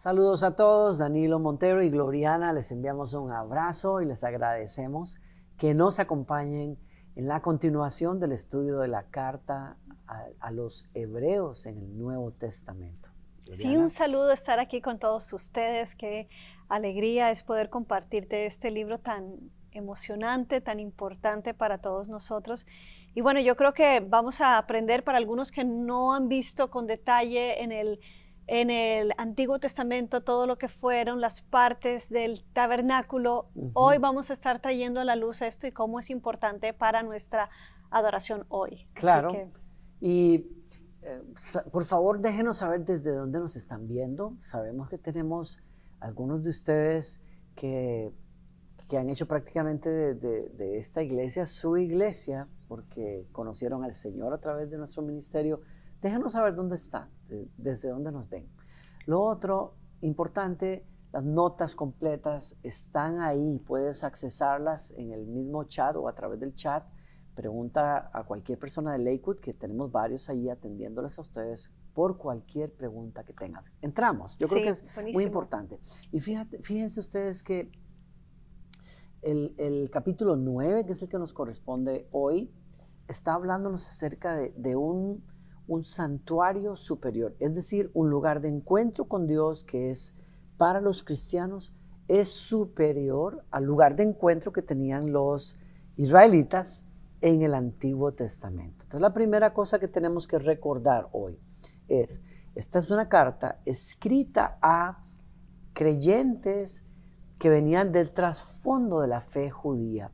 Saludos a todos, Danilo Montero y Gloriana, les enviamos un abrazo y les agradecemos que nos acompañen en la continuación del estudio de la carta a los hebreos en el Nuevo Testamento. Sí, un saludo estar aquí con todos ustedes, qué alegría es poder compartirte este libro tan emocionante, tan importante para todos nosotros. Y bueno, yo creo que vamos a aprender para algunos que no han visto con detalle en el Antiguo Testamento todo lo que fueron las partes del tabernáculo. Hoy vamos a estar trayendo a la luz esto y cómo es importante para nuestra adoración hoy. Claro, Así que, y por favor déjenos saber desde dónde nos están viendo. Sabemos que tenemos algunos de ustedes que han hecho prácticamente de esta iglesia su iglesia porque conocieron al Señor a través de nuestro ministerio. Déjenos saber dónde están, desde dónde nos ven. Lo otro importante, las notas completas están ahí, puedes accesarlas en el mismo chat o a través del chat. Pregunta a cualquier persona de Lakewood, que tenemos varios ahí atendiéndoles a ustedes por cualquier pregunta que tengan. Entramos, yo creo que es buenísimo. muy importante. Y fíjense ustedes que el capítulo 9, que es el que nos corresponde hoy, está hablándonos acerca de un santuario superior, es decir, un lugar de encuentro con Dios que es para los cristianos, es superior al lugar de encuentro que tenían los israelitas en el Antiguo Testamento. Entonces, la primera cosa que tenemos que recordar hoy es, esta es una carta escrita a creyentes que venían del trasfondo de la fe judía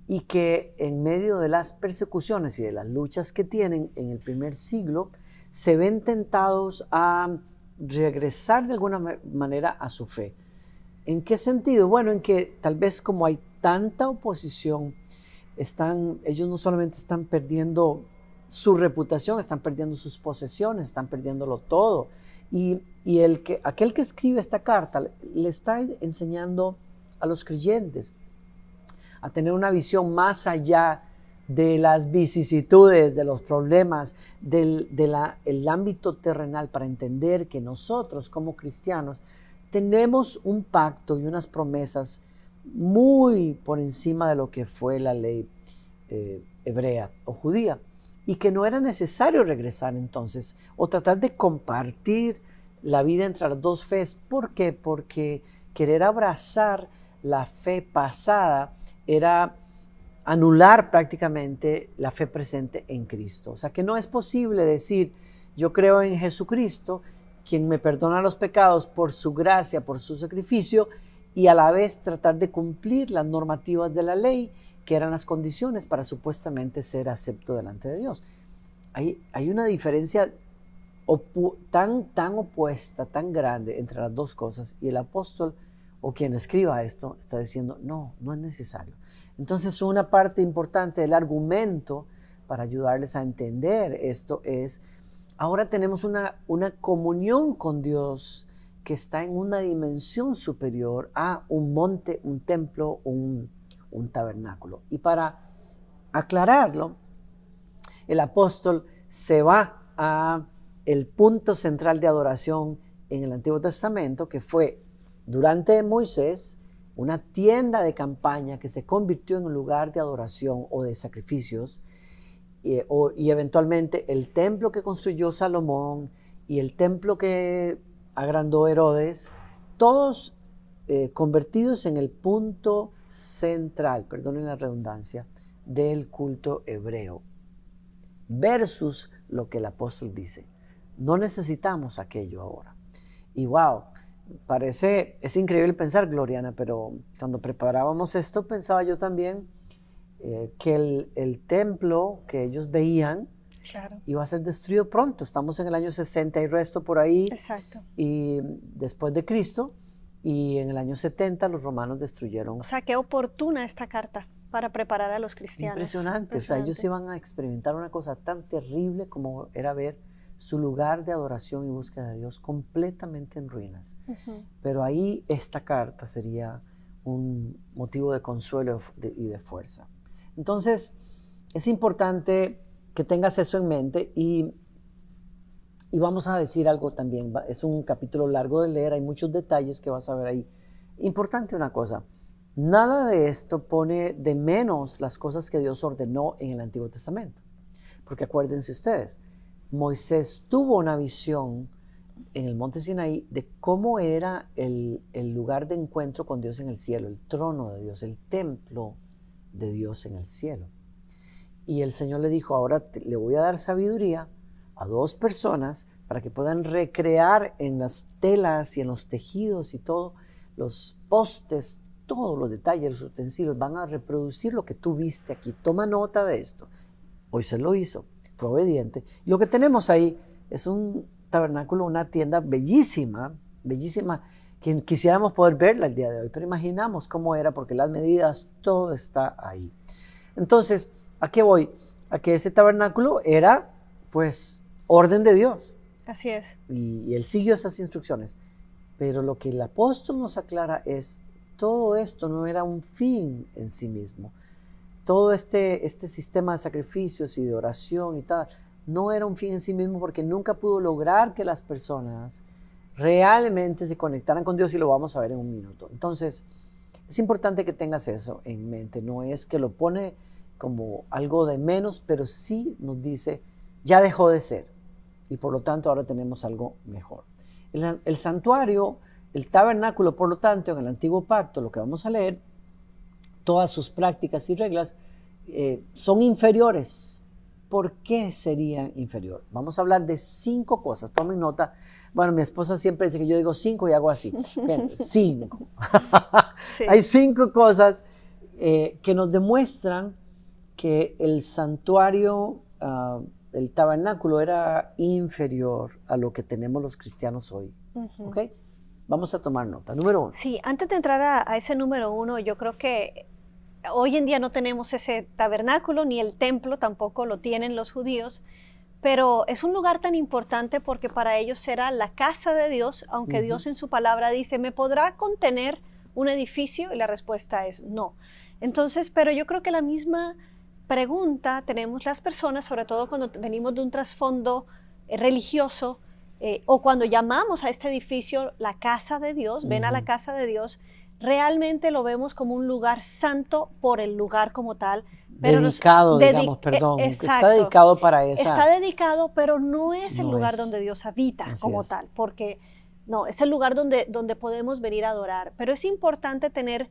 y que en medio de las persecuciones y de las luchas que tienen en el primer siglo, se ven tentados a regresar de alguna manera a su fe. ¿En qué sentido? Bueno, en que tal vez como hay tanta oposición, ellos no solamente están perdiendo su reputación, están perdiendo sus posesiones, están perdiéndolo todo. Y aquel que escribe esta carta le está enseñando a los creyentes a tener una visión más allá de las vicisitudes, de los problemas, el ámbito terrenal, para entender que nosotros como cristianos tenemos un pacto y unas promesas muy por encima de lo que fue la ley hebrea o judía, y que no era necesario regresar entonces o tratar de compartir la vida entre las dos fes. ¿Por qué? Porque querer abrazar la fe pasada era anular prácticamente la fe presente en Cristo. O sea que no es posible decir, yo creo en Jesucristo, quien me perdona los pecados por su gracia, por su sacrificio, y a la vez tratar de cumplir las normativas de la ley, que eran las condiciones para supuestamente ser acepto delante de Dios. Hay una diferencia tan opuesta, tan grande entre las dos cosas, y el apóstol o quien escriba esto está diciendo, no es necesario. Entonces, una parte importante del argumento para ayudarles a entender esto es, ahora tenemos una comunión con Dios que está en una dimensión superior a un monte, un templo, un tabernáculo. Y para aclararlo, el apóstol se va a el punto central de adoración en el Antiguo Testamento, que fue durante Moisés una tienda de campaña que se convirtió en un lugar de adoración o de sacrificios, y eventualmente el templo que construyó Salomón y el templo que agrandó Herodes, todos convertidos en el punto central, perdonen la redundancia, del culto hebreo, versus lo que el apóstol dice. No necesitamos aquello ahora. Y wow, es increíble pensar, Gloriana, pero cuando preparábamos esto pensaba yo también que el templo que ellos veían, claro, iba a ser destruido pronto. Estamos en el año 60 y resto por ahí, exacto. y después de Cristo, y en el año 70 los romanos destruyeron. O sea, qué oportuna esta carta para preparar a los cristianos. Impresionante. O sea, ellos iban a experimentar una cosa tan terrible como era ver su lugar de adoración y búsqueda de Dios completamente en ruinas. Pero ahí esta carta sería un motivo de consuelo y de fuerza. Entonces, es importante que tengas eso en mente, y Y vamos a decir algo también, es un capítulo largo de leer, hay muchos detalles que vas a ver ahí. Importante una cosa, nada de esto pone de menos las cosas que Dios ordenó en el Antiguo Testamento. Porque acuérdense ustedes, Moisés tuvo una visión en el monte Sinaí de cómo era el lugar de encuentro con Dios en el cielo, el trono de Dios, el templo de Dios en el cielo. Y el Señor le dijo, ahora le voy a dar sabiduría a 2 personas para que puedan recrear en las telas y en los tejidos y todo, los postes, todos los detalles, los utensilios, van a reproducir lo que tú viste aquí. Toma nota de esto. Moisés lo hizo, fue obediente. Y lo que tenemos ahí es un tabernáculo, una tienda bellísima, bellísima, que quisiéramos poder verla el día de hoy, pero imaginamos cómo era, porque las medidas, todo está ahí. Entonces, ¿a qué voy? A que ese tabernáculo era, pues, orden de Dios. Así es. Y él siguió esas instrucciones. Pero lo que el apóstol nos aclara es, todo esto no era un fin en sí mismo. Todo este sistema de sacrificios y de oración y tal, no era un fin en sí mismo, porque nunca pudo lograr que las personas realmente se conectaran con Dios, y lo vamos a ver en un minuto. Entonces, es importante que tengas eso en mente. No es que lo pone como algo de menos, pero sí nos dice, ya dejó de ser, y por lo tanto ahora tenemos algo mejor. El santuario, el tabernáculo, por lo tanto, en el Antiguo Pacto, lo que vamos a leer, todas sus prácticas y reglas son inferiores. ¿Por qué serían inferior? Vamos a hablar de 5 cosas. Tomen nota. Bueno, mi esposa siempre dice que yo digo 5 y hago así. Bien, 5. Sí. Hay 5 cosas que nos demuestran que el santuario, el tabernáculo, era inferior a lo que tenemos los cristianos hoy. ¿Ok? Vamos a tomar nota. Número 1. Sí, antes de entrar a ese número 1, yo creo que hoy en día no tenemos ese tabernáculo, ni el templo tampoco lo tienen los judíos, pero es un lugar tan importante porque para ellos será la casa de Dios, aunque Dios en su palabra dice, ¿me podrá contener un edificio? Y la respuesta es no. Entonces, pero yo creo que la misma pregunta tenemos las personas, sobre todo cuando venimos de un trasfondo religioso, o cuando llamamos a este edificio la casa de Dios, ven a la casa de Dios, realmente lo vemos como un lugar santo por el lugar como tal. Pero dedicado, digamos, perdón. Exacto, está dedicado para esa. Está dedicado, pero no es el lugar donde Dios habita como tal, porque no, es el lugar donde podemos venir a adorar. Pero es importante tener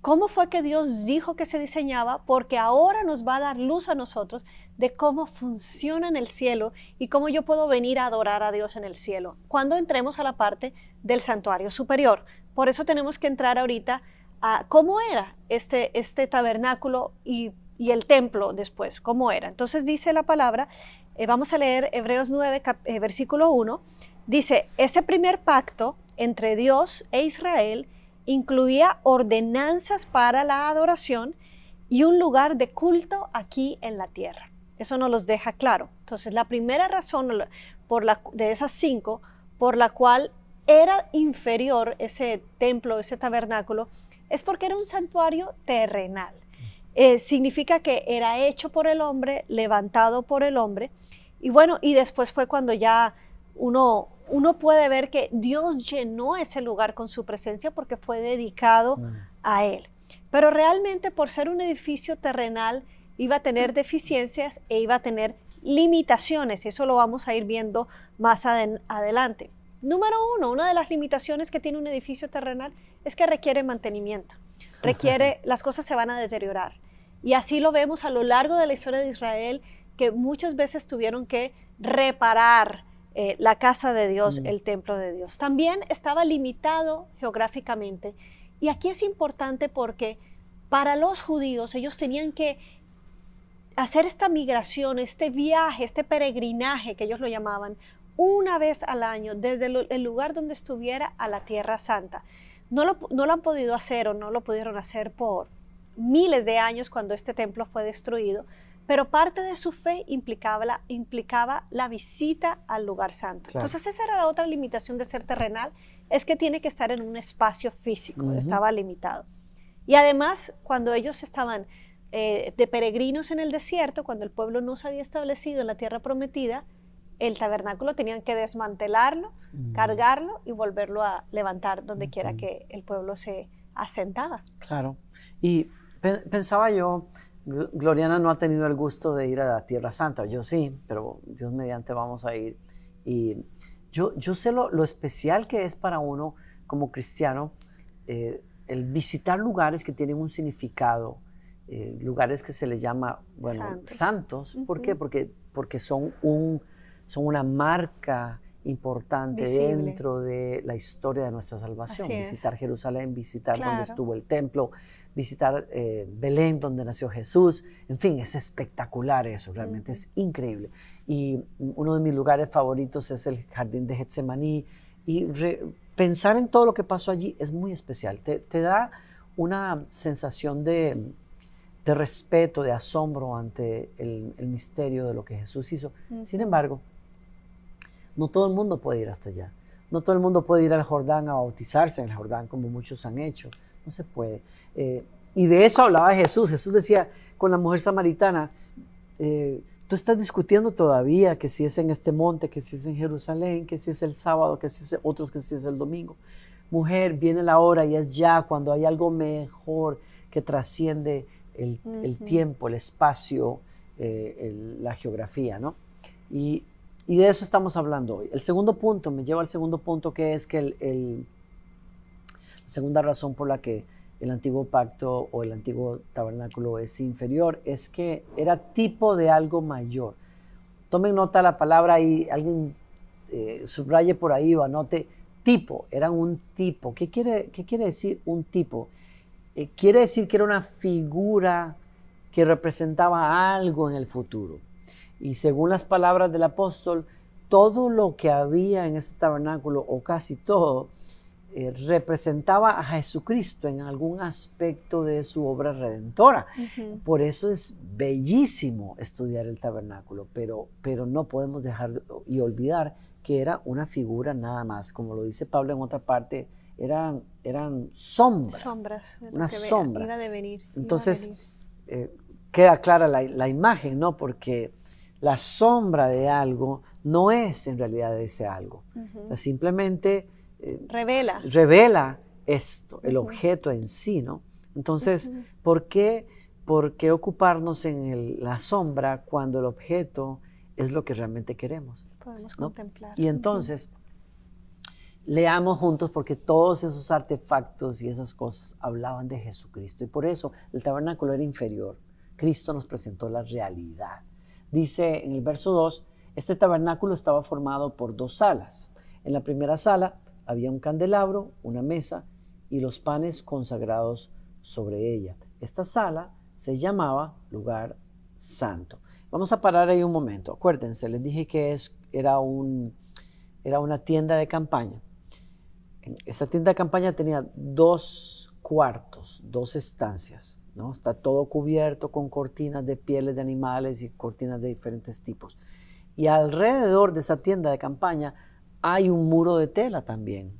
cómo fue que Dios dijo que se diseñaba, porque ahora nos va a dar luz a nosotros de cómo funciona en el cielo y cómo yo puedo venir a adorar a Dios en el cielo cuando entremos a la parte del santuario superior. Por eso tenemos que entrar ahorita a cómo era este tabernáculo y el templo después, cómo era. Entonces dice la palabra, vamos a leer Hebreos 9, versículo 1, dice, ese primer pacto entre Dios e Israel incluía ordenanzas para la adoración y un lugar de culto aquí en la tierra. Eso nos los deja claro. Entonces, la primera razón de esas 5 por la cual era inferior ese templo, ese tabernáculo, es porque era un santuario terrenal. Significa que era hecho por el hombre, levantado por el hombre, y bueno, y después fue cuando ya uno puede ver que Dios llenó ese lugar con su presencia porque fue dedicado a Él. Pero realmente, por ser un edificio terrenal, iba a tener deficiencias e iba a tener limitaciones, y eso lo vamos a ir viendo más adelante. Número 1, una de las limitaciones que tiene un edificio terrenal es que requiere mantenimiento. Las cosas se van a deteriorar. Y así lo vemos a lo largo de la historia de Israel, que muchas veces tuvieron que reparar la casa de Dios, el templo de Dios. También estaba limitado geográficamente. Y aquí es importante porque para los judíos ellos tenían que hacer esta migración, este viaje, este peregrinaje que ellos lo llamaban, una vez al año, desde el lugar donde estuviera a la Tierra Santa. No lo han podido hacer o no lo pudieron hacer por miles de años cuando este templo fue destruido, pero parte de su fe implicaba la visita al lugar santo. Claro. Entonces esa era la otra limitación de ser terrenal, es que tiene que estar en un espacio físico, estaba limitado. Y además, cuando ellos estaban de peregrinos en el desierto, cuando el pueblo no se había establecido en la tierra prometida, el tabernáculo tenían que desmantelarlo, cargarlo y volverlo a levantar donde quiera que el pueblo se asentaba. Claro. Y pensaba yo, Gloriana no ha tenido el gusto de ir a la Tierra Santa, yo sí, pero Dios mediante vamos a ir. Y yo sé lo especial que es para uno como cristiano el visitar lugares que tienen un significado, lugares que se les llama, bueno, santos. ¿Por qué? Porque son una marca importante visible dentro de la historia de nuestra salvación. Visitar Jerusalén, visitar donde estuvo el templo, visitar Belén, donde nació Jesús. En fin, es espectacular eso, realmente es increíble. Y uno de mis lugares favoritos es el jardín de Getsemaní. Y pensar en todo lo que pasó allí es muy especial. Te da una sensación de respeto, de asombro ante el misterio de lo que Jesús hizo. Sin embargo, no todo el mundo puede ir hasta allá. No todo el mundo puede ir al Jordán a bautizarse en el Jordán como muchos han hecho. No se puede. Y de eso hablaba Jesús. Jesús decía con la mujer samaritana, tú estás discutiendo todavía que si es en este monte, que si es en Jerusalén, que si es el sábado, que si es otros, que si es el domingo. Mujer, viene la hora y es ya cuando hay algo mejor que trasciende el tiempo, el espacio, la geografía, ¿no? Y de eso estamos hablando hoy. El segundo punto me lleva al segundo punto, que es que la segunda razón por la que el antiguo pacto o el antiguo tabernáculo es inferior es que era tipo de algo mayor. Tomen nota la palabra ahí, alguien subraye por ahí o anote tipo, eran un tipo. ¿Qué quiere decir un tipo? Quiere decir que era una figura que representaba algo en el futuro. Y según las palabras del apóstol, todo lo que había en ese tabernáculo, o casi todo, representaba a Jesucristo en algún aspecto de su obra redentora. Por eso es bellísimo estudiar el tabernáculo, pero no podemos dejar y olvidar que era una figura nada más. Como lo dice Pablo en otra parte, eran sombras. Sombras. Una sombra. Iba a devenir. Entonces, queda clara la imagen, ¿no? Porque la sombra de algo no es en realidad ese algo. O sea, simplemente revela esto, el objeto en sí, ¿no? Entonces, ¿por qué ocuparnos en la sombra cuando el objeto es lo que realmente queremos? Podemos ¿no? contemplar. Y entonces, leamos juntos porque todos esos artefactos y esas cosas hablaban de Jesucristo. Y por eso el tabernáculo era inferior. Cristo nos presentó la realidad. Dice en el verso 2, este tabernáculo estaba formado por 2 salas. En la primera sala había un candelabro, una mesa y los panes consagrados sobre ella. Esta sala se llamaba lugar santo. Vamos a parar ahí un momento. Acuérdense, les dije que era una tienda de campaña. Esta tienda de campaña tenía 2 cuartos, 2 estancias, ¿no? Está todo cubierto con cortinas de pieles de animales y cortinas de diferentes tipos. Y alrededor de esa tienda de campaña hay un muro de tela también,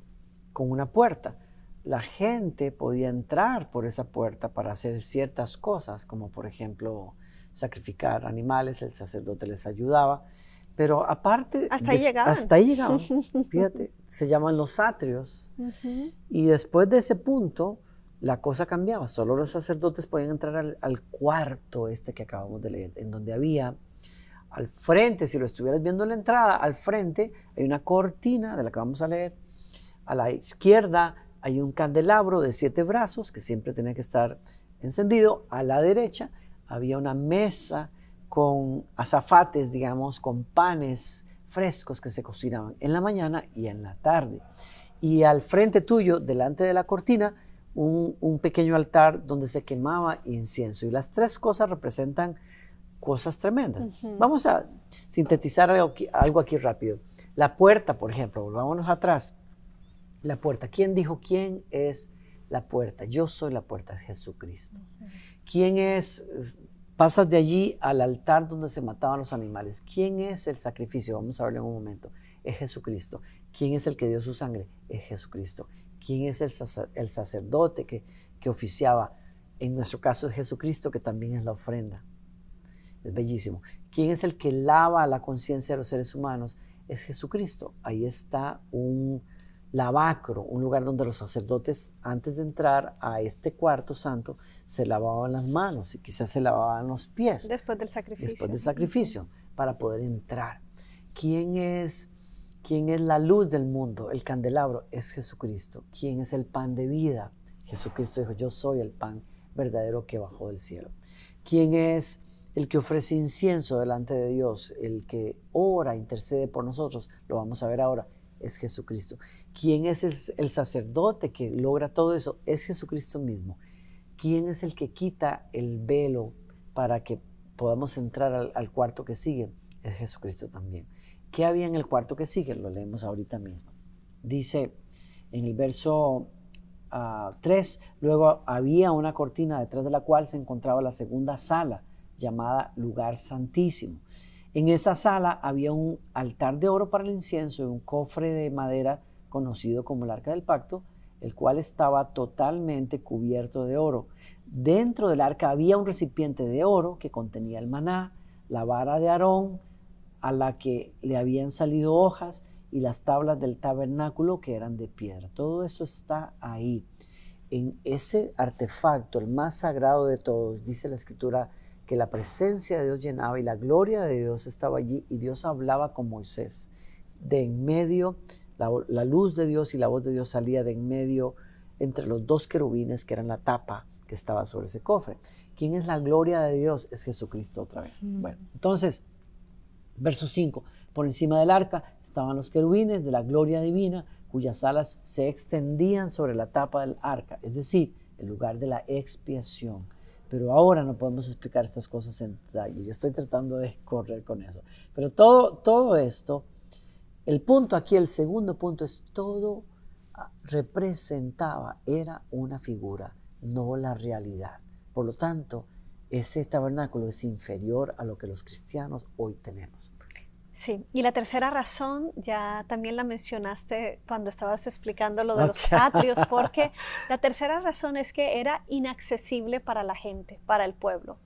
con una puerta. La gente podía entrar por esa puerta para hacer ciertas cosas, como por ejemplo sacrificar animales, el sacerdote les ayudaba. Pero aparte... Hasta ahí llegaban. Hasta ahí llegaban. Fíjate, se llaman los atrios. Y después de ese punto, la cosa cambiaba. Solo los sacerdotes podían entrar al cuarto que acabamos de leer, en donde había al frente, si lo estuvieras viendo en la entrada, al frente hay una cortina de la que vamos a leer. A la izquierda hay un candelabro de 7 brazos que siempre tenía que estar encendido. A la derecha había una mesa con azafates, digamos, con panes frescos que se cocinaban en la mañana y en la tarde. Y al frente tuyo, delante de la cortina, un pequeño altar donde se quemaba incienso. Y las 3 cosas representan cosas tremendas. Vamos a sintetizar algo aquí rápido. La puerta, por ejemplo, volvámonos atrás. La puerta. ¿Quién dijo quién es la puerta? Yo soy la puerta, de Jesucristo. ¿Quién es? Pasas de allí al altar donde se mataban los animales. ¿Quién es el sacrificio? Vamos a verlo en un momento. Es Jesucristo. ¿Quién es el que dio su sangre? Es Jesucristo. ¿Quién es el sacerdote que oficiaba? En nuestro caso es Jesucristo, que también es la ofrenda. Es bellísimo. ¿Quién es el que lava la conciencia de los seres humanos? Es Jesucristo. Ahí está un lavacro, un lugar donde los sacerdotes, antes de entrar a este cuarto santo, se lavaban las manos y quizás se lavaban los pies. Después del sacrificio. Después del sacrificio, para poder entrar. ¿Quién es la luz del mundo? El candelabro es Jesucristo. ¿Quién es el pan de vida? Jesucristo dijo, yo soy el pan verdadero que bajó del cielo. ¿Quién es el que ofrece incienso delante de Dios? El que ora, intercede por nosotros, lo vamos a ver ahora, es Jesucristo. ¿Quién es el sacerdote que logra todo eso? Es Jesucristo mismo. ¿Quién es el que quita el velo para que podamos entrar al cuarto que sigue? Es Jesucristo también. ¿Qué había en el cuarto que sigue? Lo leemos ahorita mismo. Dice en el verso 3, luego había una cortina detrás de la cual se encontraba la segunda sala, llamada Lugar Santísimo. En esa sala había un altar de oro para el incienso y un cofre de madera conocido como el Arca del Pacto, el cual estaba totalmente cubierto de oro. Dentro del arca había un recipiente de oro que contenía el maná, la vara de Aarón, a la que le habían salido hojas, y las tablas del tabernáculo que eran de piedra. Todo eso está ahí. En ese artefacto, el más sagrado de todos, dice la Escritura que la presencia de Dios llenaba y la gloria de Dios estaba allí y Dios hablaba con Moisés. De en medio, la luz de Dios y la voz de Dios salía de en medio entre los dos querubines que eran la tapa que estaba sobre ese cofre. ¿Quién es la gloria de Dios? Es Jesucristo otra vez. Bueno, entonces, verso 5. Por encima del arca estaban los querubines de la gloria divina, cuyas alas se extendían sobre la tapa del arca, es decir, el lugar de la expiación. Pero ahora no podemos explicar estas cosas en detalle. Yo estoy tratando de correr con eso. Pero todo esto, el punto aquí, el segundo punto es todo representaba, era una figura, no la realidad. Por lo tanto, ese tabernáculo es inferior a lo que los cristianos hoy tenemos. Sí, y la tercera razón ya también la mencionaste cuando estabas explicando lo de los atrios, porque la tercera razón es que era inaccesible para la gente, para el pueblo.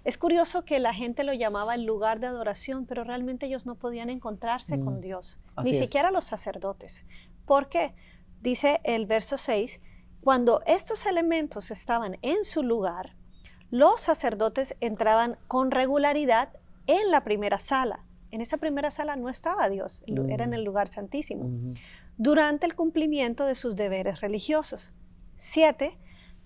Es curioso que la gente lo llamaba el lugar de adoración, pero realmente ellos no podían encontrarse con Dios, ni siquiera los sacerdotes. ¿Por qué? Dice el verso 6, cuando estos elementos estaban en su lugar, los sacerdotes entraban con regularidad en la primera sala. En esa primera sala no estaba Dios, era en el lugar santísimo, durante el cumplimiento de sus deberes religiosos. 7,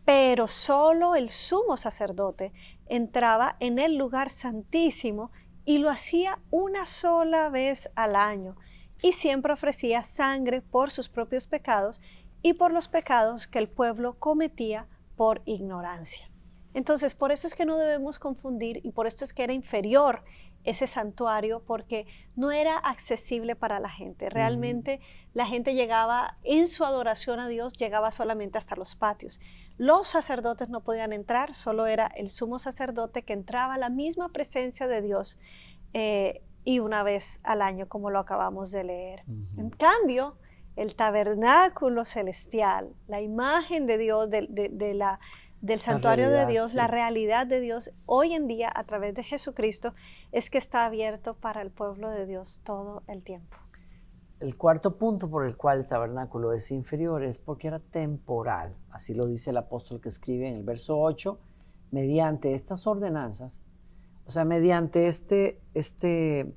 pero solo el sumo sacerdote entraba en el lugar santísimo y lo hacía una sola vez al año y siempre ofrecía sangre por sus propios pecados y por los pecados que el pueblo cometía por ignorancia. Entonces, por eso es que no debemos confundir y por esto es que era inferior ese santuario, porque no era accesible para la gente. Realmente la gente llegaba en su adoración a Dios, llegaba solamente hasta los patios. Los sacerdotes no podían entrar, solo era el sumo sacerdote que entraba a la misma presencia de Dios y una vez al año, como lo acabamos de leer. En cambio, el tabernáculo celestial, la imagen de Dios, del santuario de Dios, la realidad de Dios, hoy en día a través de Jesucristo, es que está abierto para el pueblo de Dios todo el tiempo. El cuarto punto por el cual el tabernáculo es inferior es porque era temporal. Así lo dice el apóstol que escribe en el verso 8, mediante estas ordenanzas, o sea, mediante este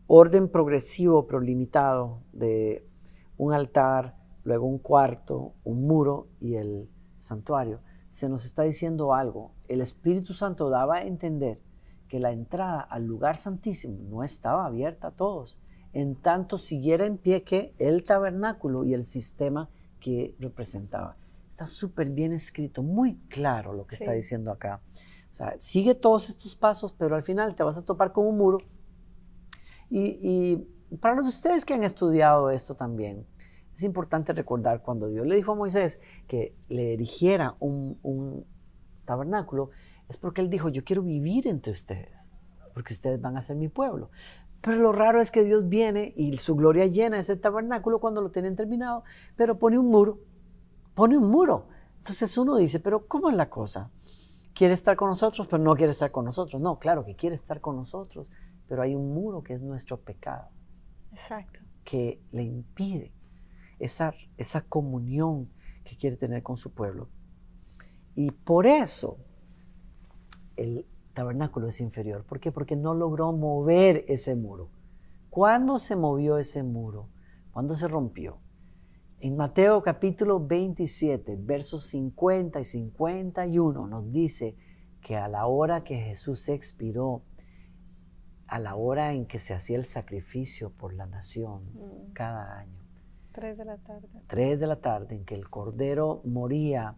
orden progresivo pero limitado de un altar, luego un cuarto, un muro y el santuario, se nos está diciendo algo. El Espíritu Santo daba a entender que la entrada al lugar santísimo no estaba abierta a todos, en tanto siguiera en pie que el tabernáculo y el sistema que representaba. Está súper bien escrito, muy claro lo que está diciendo acá. O sea, sigue todos estos pasos, pero al final te vas a topar con un muro. Y para los de ustedes que han estudiado esto también, es importante recordar cuando Dios le dijo a Moisés que le erigiera un tabernáculo, es porque él dijo, yo quiero vivir entre ustedes, porque ustedes van a ser mi pueblo. Pero lo raro es que Dios viene y su gloria llena ese tabernáculo cuando lo tienen terminado, pero pone un muro. Entonces uno dice, pero ¿cómo es la cosa? quiere estar con nosotros, pero no quiere estar con nosotros. No, claro que quiere estar con nosotros, pero hay un muro que es nuestro pecado. Exacto. Que le impide esa comunión que quiere tener con su pueblo. Y por eso el tabernáculo es inferior. ¿Por qué? Porque no logró mover ese muro. ¿Cuándo se movió ese muro? ¿Cuándo se rompió? En Mateo capítulo 27, versos 50 y 51 nos dice que a la hora que Jesús expiró, a la hora en que se hacía el sacrificio por la nación cada año, 3 de la tarde. 3 de la tarde, en que el Cordero moría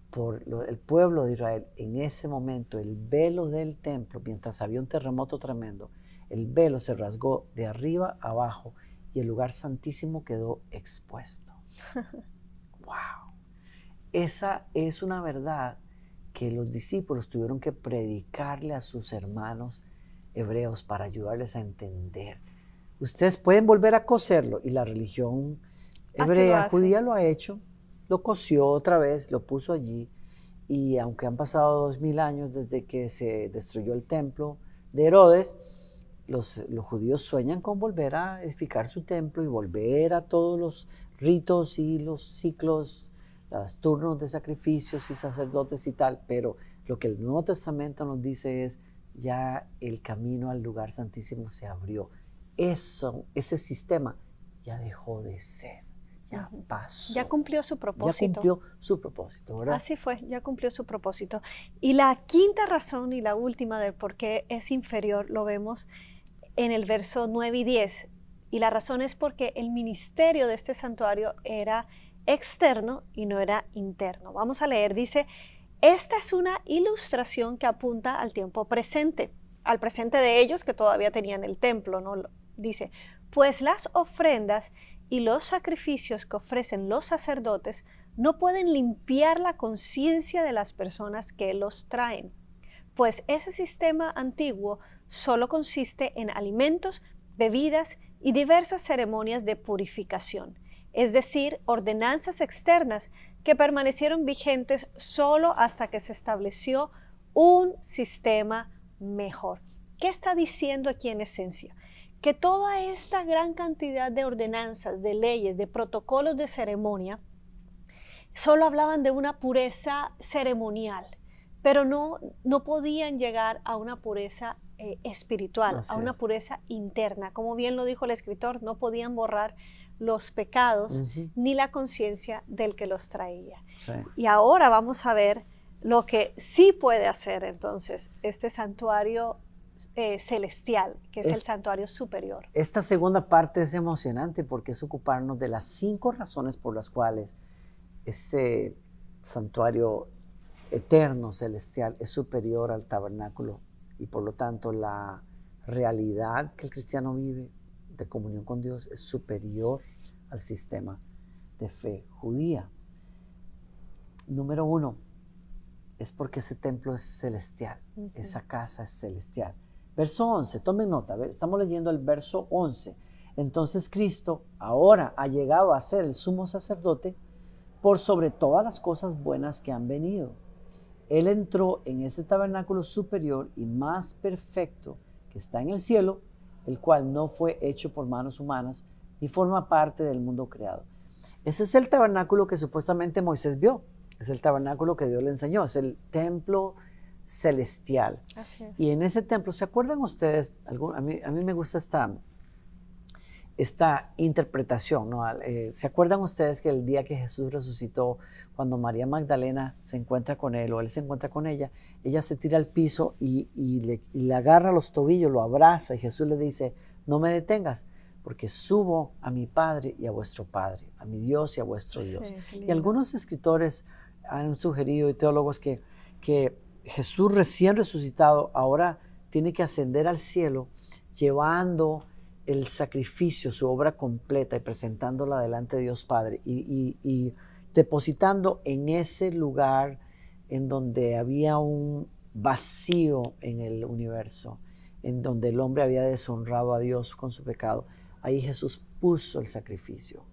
por el pueblo de Israel, en ese momento el velo del templo, mientras había un terremoto tremendo, el velo se rasgó de arriba a abajo y el lugar santísimo quedó expuesto. ¡Wow! Esa es una verdad que los discípulos tuvieron que predicarle a sus hermanos hebreos para ayudarles a entender. Ustedes pueden volver a coserlo, y la religión hebrea, judía lo ha hecho, lo cosió otra vez, lo puso allí, y aunque han pasado 2000 años desde que se destruyó el templo de Herodes, los judíos sueñan con volver a edificar su templo y volver a todos los ritos y los ciclos, los turnos de sacrificios y sacerdotes y tal, pero lo que el Nuevo Testamento nos dice es, ya el camino al lugar santísimo se abrió. Ese sistema ya dejó de ser, ya pasó. Ya cumplió su propósito. Ya cumplió su propósito, ¿verdad? Así fue, ya cumplió su propósito. Y la quinta razón y la última del por qué es inferior lo vemos en el verso 9 y 10. Y la razón es porque el ministerio de este santuario era externo y no era interno. Vamos a leer, dice, esta es una ilustración que apunta al tiempo presente, al presente de ellos que todavía tenían el templo, ¿no? Dice, pues las ofrendas y los sacrificios que ofrecen los sacerdotes no pueden limpiar la conciencia de las personas que los traen, pues ese sistema antiguo solo consiste en alimentos, bebidas y diversas ceremonias de purificación, es decir, ordenanzas externas que permanecieron vigentes solo hasta que se estableció un sistema mejor. ¿Qué está diciendo aquí en esencia? Que toda esta gran cantidad de ordenanzas, de leyes, de protocolos de ceremonia, solo hablaban de una pureza ceremonial, pero no podían llegar a una pureza espiritual, a una pureza interna. Como bien lo dijo el escritor, no podían borrar los pecados ni la conciencia del que los traía. Sí. Y ahora vamos a ver lo que sí puede hacer entonces este santuario celestial, que es el santuario superior. Esta segunda parte es emocionante porque es ocuparnos de las 5 razones por las cuales ese santuario eterno, celestial, es superior al tabernáculo, y por lo tanto la realidad que el cristiano vive de comunión con Dios es superior al sistema de fe judía. Número 1, es porque ese templo es celestial, esa casa es celestial. Verso 11, tomen nota, estamos leyendo el verso 11. Entonces Cristo ahora ha llegado a ser el sumo sacerdote por sobre todas las cosas buenas que han venido. Él entró en ese tabernáculo superior y más perfecto que está en el cielo, el cual no fue hecho por manos humanas y forma parte del mundo creado. Ese es el tabernáculo que supuestamente Moisés vio, es el tabernáculo que Dios le enseñó, es el templo celestial. Y en ese templo, ¿se acuerdan ustedes? A mí me gusta esta interpretación, ¿no? ¿Se acuerdan ustedes que el día que Jesús resucitó, cuando María Magdalena se encuentra con él o él se encuentra con ella se tira al piso y le agarra los tobillos, lo abraza, y Jesús le dice, no me detengas, porque subo a mi Padre y a vuestro Padre, a mi Dios y a vuestro Dios. Sí, y algunos escritores han sugerido, y teólogos, que Jesús recién resucitado ahora tiene que ascender al cielo llevando el sacrificio, su obra completa, y presentándola delante de Dios Padre y depositando en ese lugar en donde había un vacío en el universo, en donde el hombre había deshonrado a Dios con su pecado. Ahí Jesús puso el sacrificio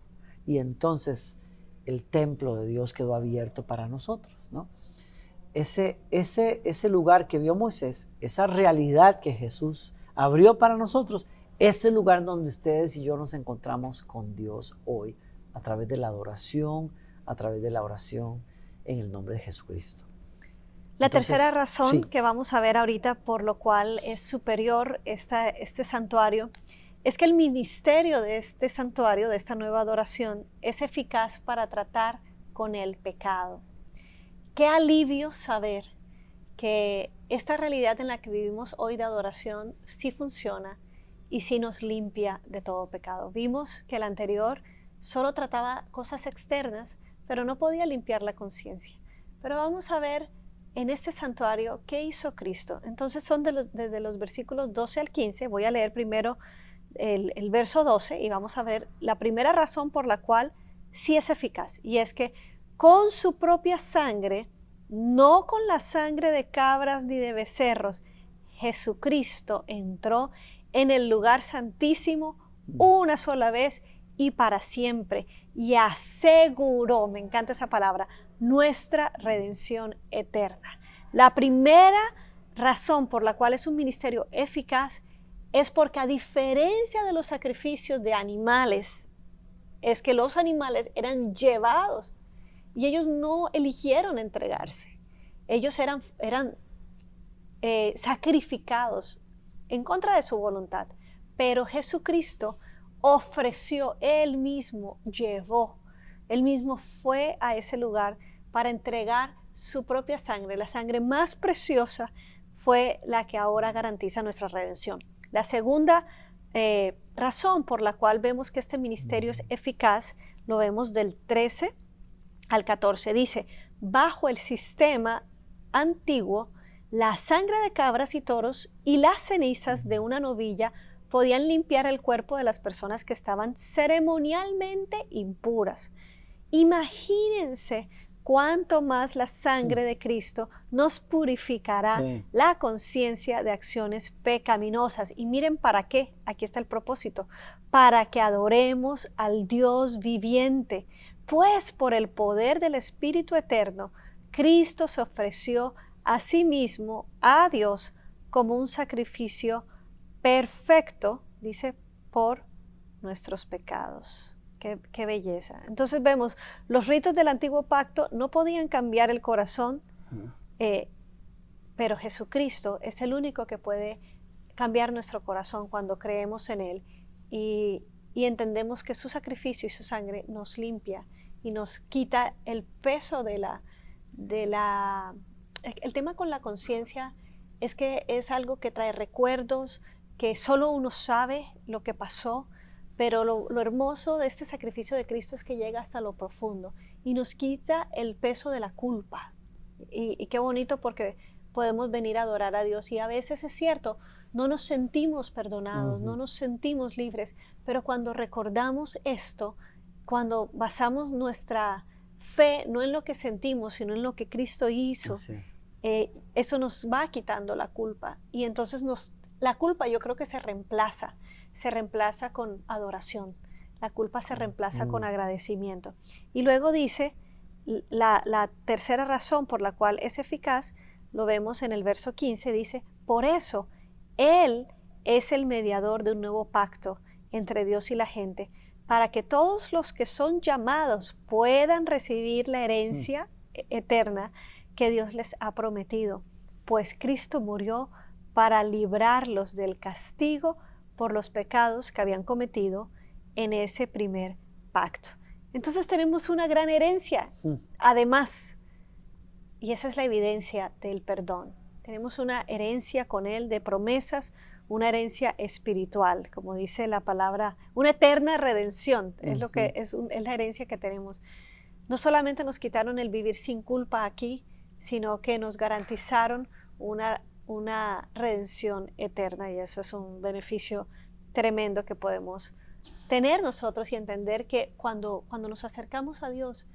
y entonces el templo de Dios quedó abierto para nosotros, ¿no? ese lugar que vio Moisés, esa realidad que Jesús abrió para nosotros, es el lugar donde ustedes y yo nos encontramos con Dios hoy, a través de la adoración, a través de la oración, en el nombre de Jesucristo. La Entonces, tercera razón sí. que vamos a ver ahorita por lo cual es superior este santuario es que el ministerio de este santuario, de esta nueva adoración, es eficaz para tratar con el pecado. Qué alivio saber que esta realidad en la que vivimos hoy de adoración sí funciona y sí nos limpia de todo pecado. Vimos que el anterior solo trataba cosas externas, pero no podía limpiar la conciencia. Pero vamos a ver en este santuario qué hizo Cristo. Entonces son desde los versículos 12 al 15. Voy a leer primero el verso 12 y vamos a ver la primera razón por la cual sí es eficaz. Y es que con su propia sangre, no con la sangre de cabras ni de becerros, Jesucristo entró en el lugar santísimo una sola vez y para siempre, y aseguró, me encanta esa palabra, nuestra redención eterna. La primera razón por la cual es un ministerio eficaz es porque, a diferencia de los sacrificios de animales, es que los animales eran llevados y ellos no eligieron entregarse. Ellos eran sacrificados en contra de su voluntad. Pero Jesucristo ofreció, Él mismo llevó, Él mismo fue a ese lugar para entregar su propia sangre. La sangre más preciosa fue la que ahora garantiza nuestra redención. La segunda razón por la cual vemos que este ministerio es eficaz, lo vemos del 13 al 14. Dice, bajo el sistema antiguo, la sangre de cabras y toros y las cenizas de una novilla podían limpiar el cuerpo de las personas que estaban ceremonialmente impuras. Imagínense cuánto más la sangre de Cristo nos purificará la conciencia de acciones pecaminosas. Y miren para qué, aquí está el propósito, para que adoremos al Dios viviente, pues por el poder del Espíritu Eterno, Cristo se ofreció a sí mismo, a Dios, como un sacrificio perfecto, dice, por nuestros pecados. Qué belleza. Entonces vemos, los ritos del antiguo pacto no podían cambiar el corazón, pero Jesucristo es el único que puede cambiar nuestro corazón cuando creemos en Él y entendemos que su sacrificio y su sangre nos limpia y nos quita el peso el tema con la conciencia es que es algo que trae recuerdos, que solo uno sabe lo que pasó, pero lo hermoso de este sacrificio de Cristo es que llega hasta lo profundo y nos quita el peso de la culpa. Y qué bonito porque podemos venir a adorar a Dios y a veces es cierto, no nos sentimos perdonados, no nos sentimos libres, pero cuando recordamos esto, cuando basamos nuestra fe no en lo que sentimos, sino en lo que Cristo hizo, eso nos va quitando la culpa y entonces la culpa yo creo que se reemplaza con adoración, la culpa se reemplaza con agradecimiento. Y luego dice, la tercera razón por la cual es eficaz, lo vemos en el verso 15, dice, por eso Él es el mediador de un nuevo pacto entre Dios y la gente, para que todos los que son llamados puedan recibir la herencia eterna que Dios les ha prometido, pues Cristo murió para librarlos del castigo por los pecados que habían cometido en ese primer pacto. Entonces tenemos una gran herencia, además, y esa es la evidencia del perdón. Tenemos una herencia con Él de promesas, una herencia espiritual, como dice la palabra, una eterna redención, es lo que es la herencia que tenemos. No solamente nos quitaron el vivir sin culpa aquí, sino que nos garantizaron una redención eterna y eso es un beneficio tremendo que podemos tener nosotros y entender que cuando nos acercamos a Dios,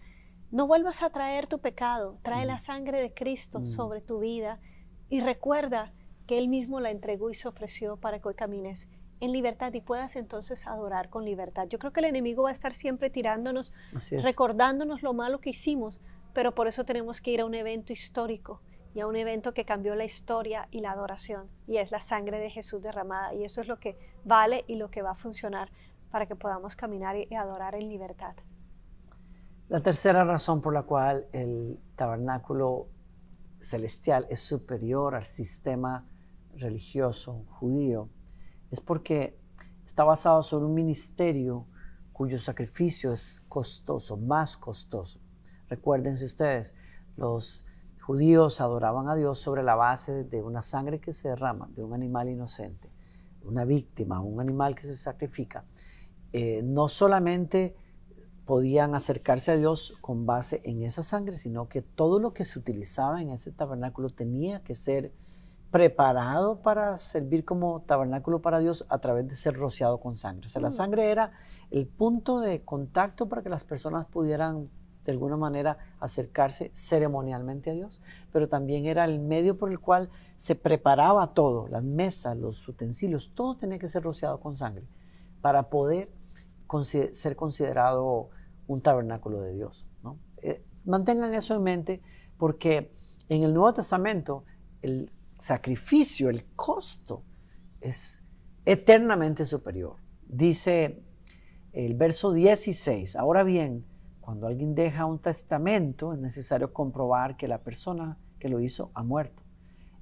no vuelvas a traer tu pecado, trae la sangre de Cristo sobre tu vida y recuerda que Él mismo la entregó y se ofreció para que hoy camines en libertad y puedas entonces adorar con libertad. Yo creo que el enemigo va a estar siempre tirándonos, recordándonos lo malo que hicimos, pero por eso tenemos que ir a un evento histórico y a un evento que cambió la historia y la adoración, y es la sangre de Jesús derramada, y eso es lo que vale y lo que va a funcionar para que podamos caminar y adorar en libertad. La tercera razón por la cual el tabernáculo celestial es superior al sistema religioso judío es porque está basado sobre un ministerio cuyo sacrificio es costoso, más costoso. Recuérdense ustedes, los judíos adoraban a Dios sobre la base de una sangre que se derrama, de un animal inocente, una víctima, un animal que se sacrifica. No solamente podían acercarse a Dios con base en esa sangre, sino que todo lo que se utilizaba en ese tabernáculo tenía que ser preparado para servir como tabernáculo para Dios a través de ser rociado con sangre. O sea, la sangre era el punto de contacto para que las personas pudieran de alguna manera acercarse ceremonialmente a Dios, pero también era el medio por el cual se preparaba todo, las mesas, los utensilios, todo tenía que ser rociado con sangre para poder ser considerado un tabernáculo de Dios, ¿no? Mantengan eso en mente porque en el Nuevo Testamento el sacrificio, el costo es eternamente superior. Dice el verso 16, ahora bien, cuando alguien deja un testamento es necesario comprobar que la persona que lo hizo ha muerto.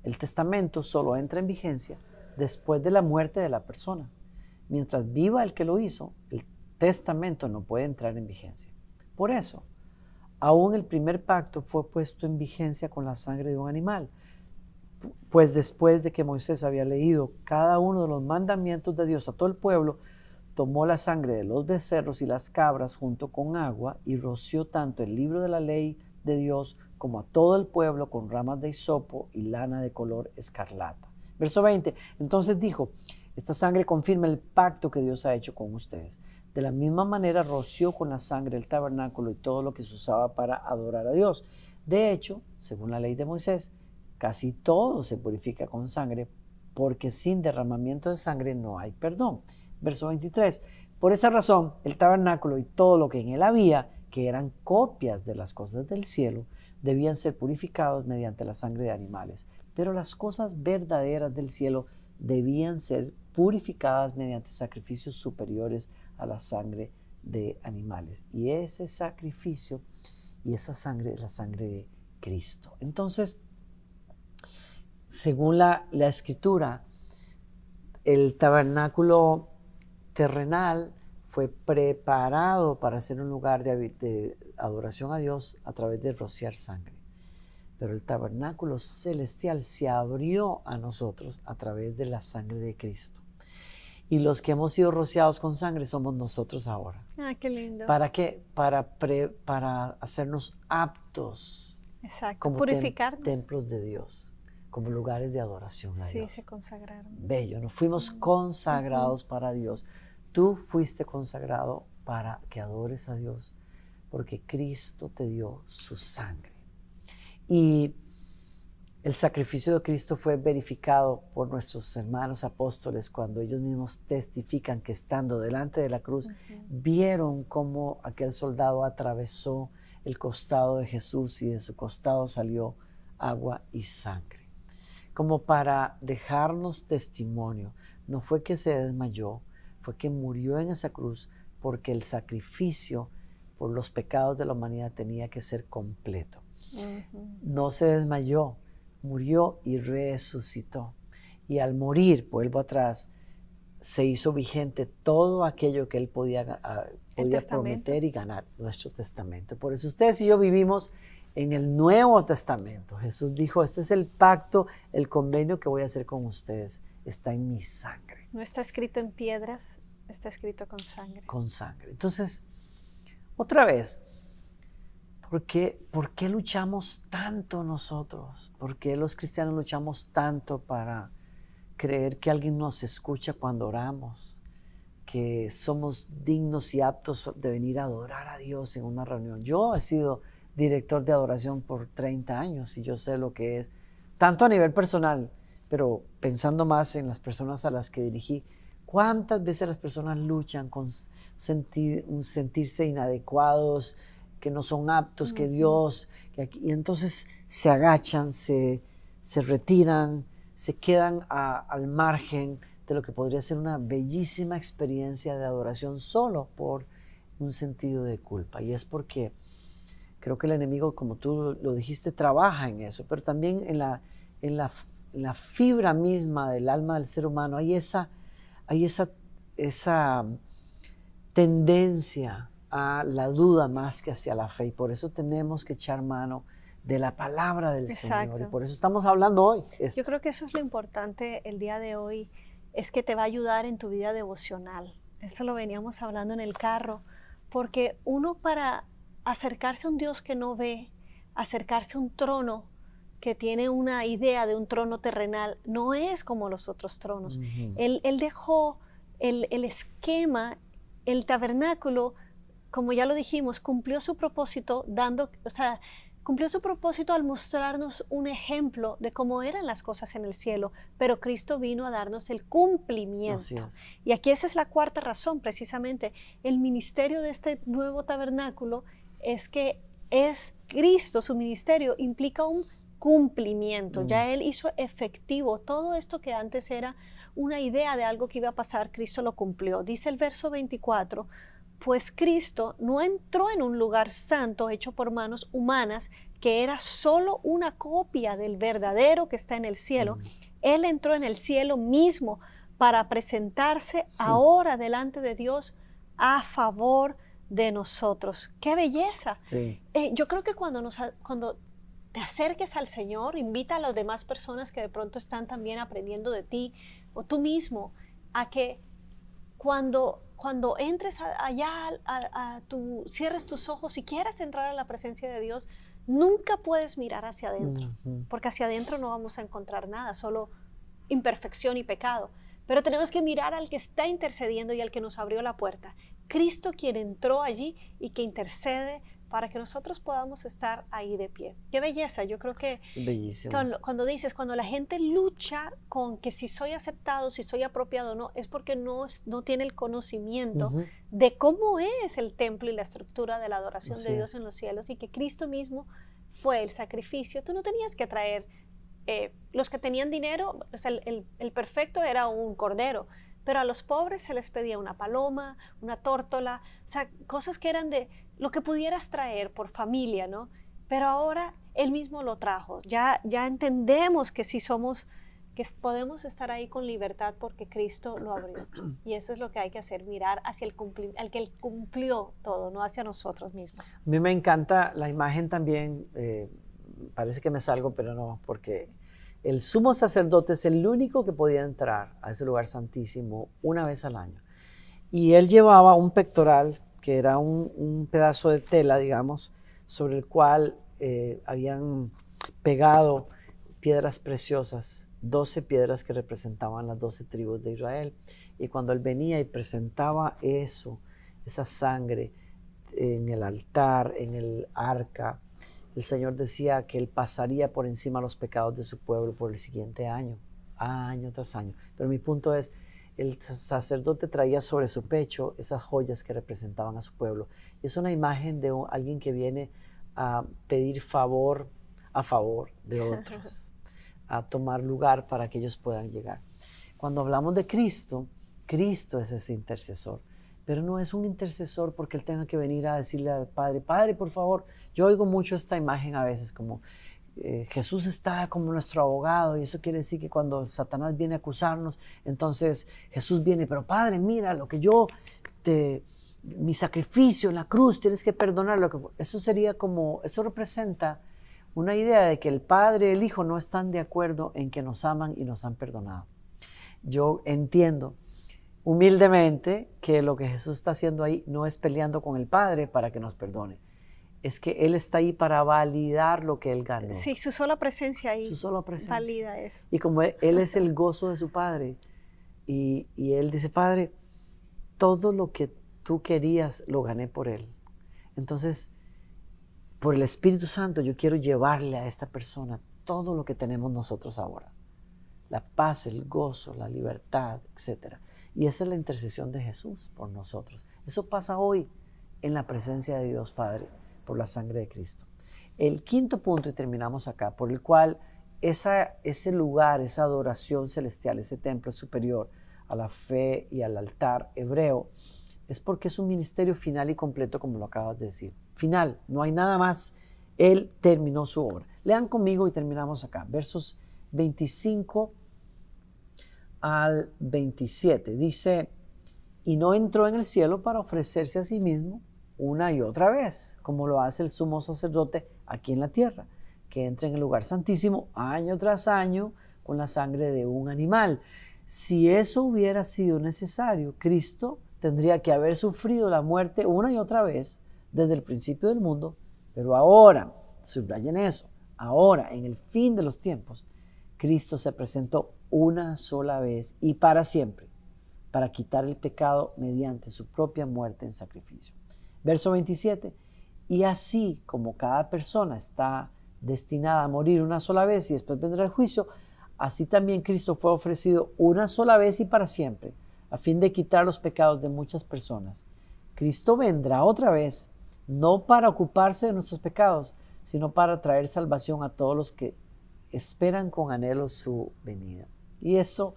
El testamento solo entra en vigencia después de la muerte de la persona. Mientras viva el que lo hizo, el testamento no puede entrar en vigencia. Por eso, aún el primer pacto fue puesto en vigencia con la sangre de un animal, pues después de que Moisés había leído cada uno de los mandamientos de Dios a todo el pueblo, tomó la sangre de los becerros y las cabras junto con agua y roció tanto el libro de la ley de Dios como a todo el pueblo con ramas de hisopo y lana de color escarlata. Verso 20, entonces dijo, esta sangre confirma el pacto que Dios ha hecho con ustedes. De la misma manera roció con la sangre el tabernáculo y todo lo que se usaba para adorar a Dios. De hecho, según la ley de Moisés, casi todo se purifica con sangre, porque sin derramamiento de sangre no hay perdón. Verso 23. Por esa razón, el tabernáculo y todo lo que en él había, que eran copias de las cosas del cielo, debían ser purificados mediante la sangre de animales. Pero las cosas verdaderas del cielo debían ser purificadas mediante sacrificios superiores a la sangre de animales. Y ese sacrificio y esa sangre es la sangre de Cristo. Entonces, según la Escritura, el tabernáculo terrenal fue preparado para ser un lugar de adoración a Dios a través de rociar sangre. Pero el tabernáculo celestial se abrió a nosotros a través de la sangre de Cristo. Y los que hemos sido rociados con sangre somos nosotros ahora. Ah, qué lindo. ¿Para qué? Para hacernos aptos. Exacto, como purificarnos. templos de Dios, como lugares de adoración a Dios. Sí, se consagraron. Bello, nos fuimos consagrados para Dios. Tú fuiste consagrado para que adores a Dios, porque Cristo te dio su sangre. Y el sacrificio de Cristo fue verificado por nuestros hermanos apóstoles cuando ellos mismos testifican que estando delante de la cruz, vieron cómo aquel soldado atravesó el costado de Jesús y de su costado salió agua y sangre. Como para dejarnos testimonio, no fue que se desmayó, fue que murió en esa cruz porque el sacrificio por los pecados de la humanidad tenía que ser completo. No se desmayó, murió y resucitó. Y al morir, vuelvo atrás, se hizo vigente todo aquello que él podía prometer y ganar, nuestro testamento. Por eso ustedes y yo vivimos en el Nuevo Testamento. Jesús dijo, este es el pacto, el convenio que voy a hacer con ustedes. Está en mi sangre. No está escrito en piedras, está escrito con sangre. Con sangre. Entonces, otra vez, ¿por qué luchamos tanto nosotros? ¿Por qué los cristianos luchamos tanto para creer que alguien nos escucha cuando oramos? Que somos dignos y aptos de venir a adorar a Dios en una reunión. Yo he sido director de adoración por 30 años y yo sé lo que es, tanto a nivel personal, pero pensando más en las personas a las que dirigí, cuántas veces las personas luchan con sentirse inadecuados, que no son aptos, que Dios, y entonces se agachan, se retiran, se quedan al margen de lo que podría ser una bellísima experiencia de adoración solo por un sentido de culpa. Y es porque creo que el enemigo, como tú lo dijiste, trabaja en eso, pero también en la fibra misma del alma del ser humano hay esa tendencia a la duda más que hacia la fe, y por eso tenemos que echar mano de la palabra del Señor, y por eso estamos hablando hoy. Yo creo que eso es lo importante el día de hoy, es que te va a ayudar en tu vida devocional. Esto lo veníamos hablando en el carro, porque uno, para acercarse a un Dios que no ve, acercarse a un trono que tiene una idea de un trono terrenal, no es como los otros tronos. Él dejó el esquema, el tabernáculo, como ya lo dijimos, cumplió su propósito cumplió su propósito al mostrarnos un ejemplo de cómo eran las cosas en el cielo, pero Cristo vino a darnos el cumplimiento. Y aquí esa es la cuarta razón, precisamente. El ministerio de este nuevo tabernáculo es que es Cristo, su ministerio implica un cumplimiento. Ya Él hizo efectivo todo esto que antes era una idea de algo que iba a pasar. Cristo lo cumplió. Dice el verso 24, pues Cristo no entró en un lugar santo hecho por manos humanas, que era solo una copia del verdadero que está en el cielo. Él entró en el cielo mismo para presentarse ahora delante de Dios a favor de nosotros. ¡Qué belleza! Sí. Yo creo que cuando te acerques al Señor, invita a las demás personas que de pronto están también aprendiendo de ti, o tú mismo, a que cuando entres allá, cierres tus ojos y quieras entrar a la presencia de Dios, nunca puedes mirar hacia adentro, porque hacia adentro no vamos a encontrar nada, solo imperfección y pecado. Pero tenemos que mirar al que está intercediendo y al que nos abrió la puerta. Cristo, quien entró allí y que intercede para que nosotros podamos estar ahí de pie. ¡Qué belleza! Yo creo que cuando la gente lucha con que si soy aceptado, si soy apropiado o no, es porque no tiene el conocimiento de cómo es el templo y la estructura de la adoración de Dios en los cielos, y que Cristo mismo fue el sacrificio. Tú no tenías que traer, los que tenían dinero, o sea, el perfecto era un cordero, pero a los pobres se les pedía una paloma, una tórtola, o sea, cosas que eran de lo que pudieras traer por familia, ¿no? Pero ahora Él mismo lo trajo. Ya entendemos que sí que podemos estar ahí con libertad porque Cristo lo abrió. Y eso es lo que hay que hacer, mirar hacia al que Él cumplió todo, no hacia nosotros mismos. A mí me encanta la imagen también, parece que me salgo, pero no, porque el sumo sacerdote es el único que podía entrar a ese lugar santísimo una vez al año. Y él llevaba un pectoral, que era un pedazo de tela, digamos, sobre el cual habían pegado piedras preciosas, 12 piedras que representaban las 12 tribus de Israel. Y cuando él venía y presentaba esa sangre en el altar, en el arca, el Señor decía que Él pasaría por encima de los pecados de su pueblo por el siguiente año tras año. Pero mi punto es, el sacerdote traía sobre su pecho esas joyas que representaban a su pueblo. Y es una imagen de alguien que viene a pedir favor a favor de otros, a tomar lugar para que ellos puedan llegar. Cuando hablamos de Cristo, Cristo es ese intercesor. Pero no es un intercesor porque Él tenga que venir a decirle al Padre, Padre, por favor. Yo oigo mucho esta imagen a veces, como Jesús está como nuestro abogado, y eso quiere decir que cuando Satanás viene a acusarnos, entonces Jesús viene, pero Padre, mira lo que mi sacrificio en la cruz, tienes que perdonar. Eso sería eso representa una idea de que el Padre y el Hijo no están de acuerdo en que nos aman y nos han perdonado. Yo entiendo humildemente que lo que Jesús está haciendo ahí no es peleando con el Padre para que nos perdone, es que Él está ahí para validar lo que Él ganó. Sí, su sola presencia ahí. Su sola presencia. Valida eso. Y como Él es el gozo de su Padre, y Él dice, Padre, todo lo que tú querías lo gané por Él. Entonces, por el Espíritu Santo yo quiero llevarle a esta persona todo lo que tenemos nosotros ahora. La paz, el gozo, la libertad, etc. Y esa es la intercesión de Jesús por nosotros. Eso pasa hoy en la presencia de Dios Padre, por la sangre de Cristo. El quinto punto, y terminamos acá, por el cual ese lugar, esa adoración celestial, ese templo superior a la fe y al altar hebreo, es porque es un ministerio final y completo, como lo acabas de decir. Final, no hay nada más. Él terminó su obra. Lean conmigo y terminamos acá. Versos 25 al 27. Dice, y no entró en el cielo para ofrecerse a sí mismo una y otra vez, como lo hace el sumo sacerdote aquí en la tierra, que entra en el lugar santísimo año tras año con la sangre de un animal. Si eso hubiera sido necesario, Cristo tendría que haber sufrido la muerte una y otra vez desde el principio del mundo, pero ahora, subrayen eso, ahora, en el fin de los tiempos, Cristo se presentó una sola vez y para siempre, para quitar el pecado mediante su propia muerte en sacrificio. Verso 27, y así como cada persona está destinada a morir una sola vez y después vendrá el juicio, así también Cristo fue ofrecido una sola vez y para siempre, a fin de quitar los pecados de muchas personas. Cristo vendrá otra vez, no para ocuparse de nuestros pecados, sino para traer salvación a todos los que esperan con anhelo su venida. Y eso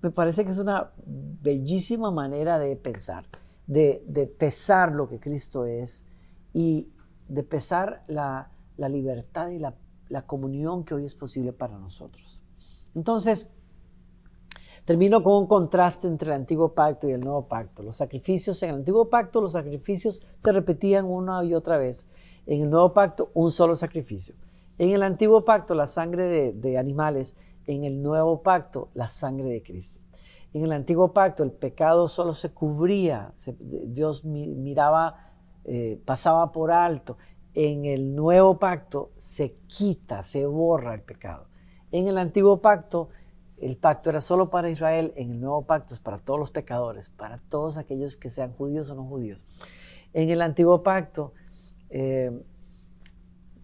me parece que es una bellísima manera de pensar, de pesar lo que Cristo es y de pesar la libertad y la comunión que hoy es posible para nosotros. Entonces, termino con un contraste entre el antiguo pacto y el nuevo pacto. Los sacrificios en el antiguo pacto, los sacrificios se repetían una y otra vez. En el nuevo pacto, un solo sacrificio. En el antiguo pacto, la sangre de animales. En el nuevo pacto, la sangre de Cristo. En el antiguo pacto, el pecado solo se cubría. Dios miraba, pasaba por alto. En el nuevo pacto, se quita, se borra el pecado. En el antiguo pacto, el pacto era solo para Israel. En el nuevo pacto es para todos los pecadores, para todos aquellos que sean judíos o no judíos. En el antiguo pacto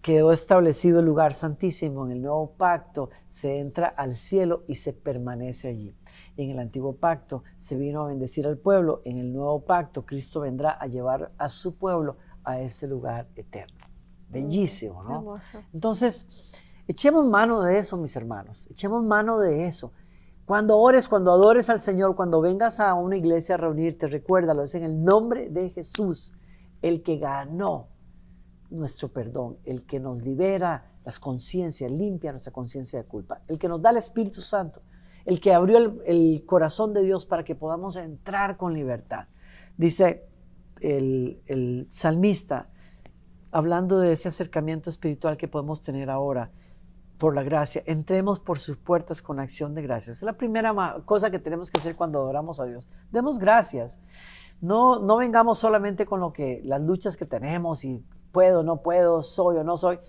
quedó establecido el lugar santísimo. En el nuevo pacto se entra al cielo y se permanece allí. En el antiguo pacto se vino a bendecir al pueblo. En el nuevo pacto Cristo vendrá a llevar a su pueblo a ese lugar eterno. Bellísimo, ¿no? Hermoso. Entonces, echemos mano de eso, mis hermanos. Echemos mano de eso. Cuando ores, cuando adores al Señor, cuando vengas a una iglesia a reunirte, recuérdalo, es en el nombre de Jesús, el que ganó nuestro perdón, el que nos libera las conciencias, limpia nuestra conciencia de culpa, el que nos da el Espíritu Santo, el que abrió el corazón de Dios para que podamos entrar con libertad. Dice el salmista, hablando de ese acercamiento espiritual que podemos tener ahora por la gracia, entremos por sus puertas con acción de gracias. Es la primera cosa que tenemos que hacer cuando adoramos a Dios. Demos gracias. No vengamos solamente con las luchas que tenemos y puedo, no puedo, soy o no soy.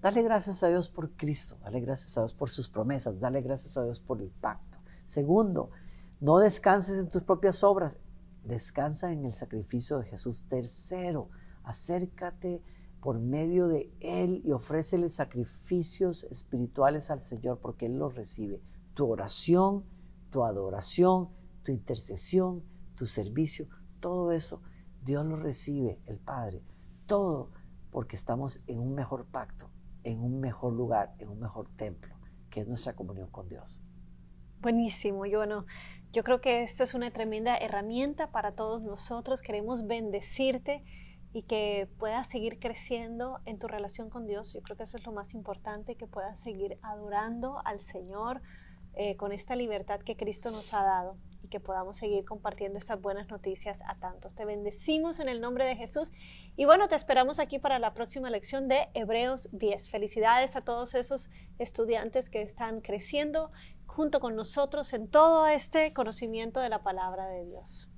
Dale gracias a Dios por Cristo, dale gracias a Dios por sus promesas, dale gracias a Dios por el pacto. Segundo, no descanses en tus propias obras, descansa en el sacrificio de Jesús. Tercero, acércate por medio de Él y ofrécele sacrificios espirituales al Señor porque Él los recibe. Tu oración, tu adoración, tu intercesión, tu servicio, todo eso, Dios lo recibe, el Padre. Todo porque estamos en un mejor pacto, en un mejor lugar, en un mejor templo, que es nuestra comunión con Dios. Buenísimo. Yo creo que esto es una tremenda herramienta para todos nosotros. Queremos bendecirte y que puedas seguir creciendo en tu relación con Dios. Yo creo que eso es lo más importante, que puedas seguir adorando al Señor con esta libertad que Cristo nos ha dado y que podamos seguir compartiendo estas buenas noticias a tantos. Te bendecimos en el nombre de Jesús y bueno, te esperamos aquí para la próxima lección de Hebreos 10. Felicidades a todos esos estudiantes que están creciendo junto con nosotros en todo este conocimiento de la palabra de Dios.